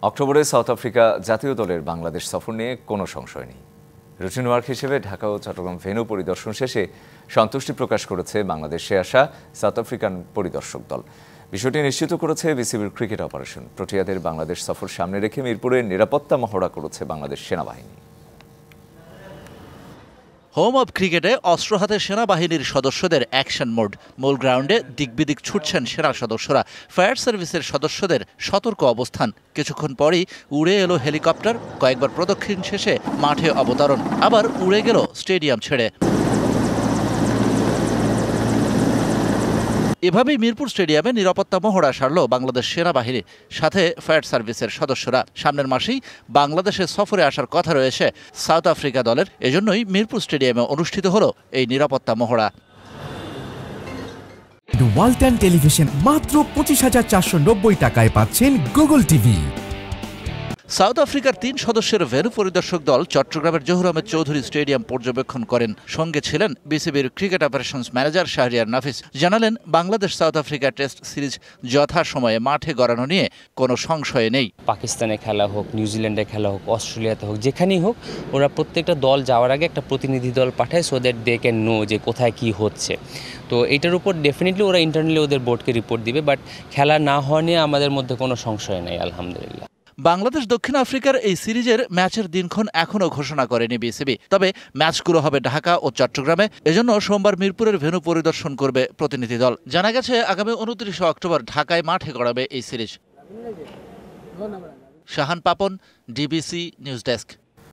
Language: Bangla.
অক্টোবরে সাউথ আফ্রিকা জাতীয় দলের বাংলাদেশ সফর নিয়ে কোনো সংশয় নেই। রুটিন ওয়ার্ক হিসেবে ঢাকা ও চট্টগ্রাম ভেন্যু পরিদর্শন শেষে সন্তুষ্টি প্রকাশ করেছে বাংলাদেশে আসা সাউথ আফ্রিকান পরিদর্শক দল। বিষয়টি নিশ্চিত করেছে বিসিবির ক্রিকেট অপারেশন। প্রোটিয়াদের বাংলাদেশ সফর সামনে রেখে মিরপুরে নিরাপত্তা মহড়া করেছে বাংলাদেশ সেনাবাহিনী। হোম অব ক্রিকেটে অস্ত্র হাতে সেনাবাহিনীর সদস্যদের অ্যাকশন মোড। মূল গ্রাউন্ডে দিকবিদিক ছুটছেন সেনা সদস্যরা। ফায়ার সার্ভিসের সদস্যদের সতর্ক অবস্থান। কিছুক্ষণ পরই উড়ে এলো হেলিকপ্টার। কয়েকবার প্রদক্ষিণ শেষে মাঠে অবতরণ, আবার উড়ে গেল স্টেডিয়াম ছেড়ে। এভাবেই মিরপুর স্টেডিয়ামে নিরাপত্তা মহড়া সারল বাংলাদেশ সেনাবাহিনী, সাথে ফায়ার সার্ভিসের সদস্যরা। সামনের মাসেই বাংলাদেশে সফরে আসার কথা রয়েছে সাউথ আফ্রিকা দলের। এজন্যই মিরপুর স্টেডিয়ামে অনুষ্ঠিত হলো এই নিরাপত্তা মহড়া। ওয়ালটন টেলিভিশন মাত্র 25,490 টাকায় পাচ্ছেন গুগল টিভি। সাউথ আফ্রিকার 3 সদস্যের ভেন্যু পরিদর্শক দল চট্টগ্রামের জহুর আহমেদ চৌধুরী স্টেডিয়াম পর্যবেক্ষণ করেন। সঙ্গে ছিলেন বিসিবির ক্রিকেট অপারেশনস ম্যানেজার শাহরিয়ার নাফিস। জানালেন, Bangladesh south Africa test series যথাসময়ে মাঠে গড়ানো নিয়ে কোনো সংশয় নেই। পাকিস্তানে খেলা হোক, নিউজিল্যান্ডে খেলা হোক, অস্ট্রেলিয়াতে হোক, যেখানেই হোক, ওরা প্রত্যেকটা দল যাওয়ার আগে একটা প্রতিনিধি দল পাঠায়, so that they can know যে কোথায় কি হচ্ছে। তো এটার উপর ডেফিনেটলি ওরা ইন্টারনালি ওদের বোর্ডকে রিপোর্ট দিবে, বাট খেলা না হওয়া নিয়ে আমাদের মধ্যে কোনো সংশয় নেই, আলহামদুলিল্লাহ। বাংলাদেশ দক্ষিণ আফ্রিকার এই সিরিজের ম্যাচের দিনক্ষণ এখনও ঘোষণা করেনি বিসিবি। তবে ম্যাচগুলো হবে ঢাকা ও চট্টগ্রামে। এজন্য সোমবার মিরপুরের ভেন্যু পরিদর্শন করবে প্রতিনিধি দল। জানা গেছে, আগামী 29 অক্টোবর ঢাকায় মাঠে গড়াবে এই series. Shahan Papon, DBC news desk.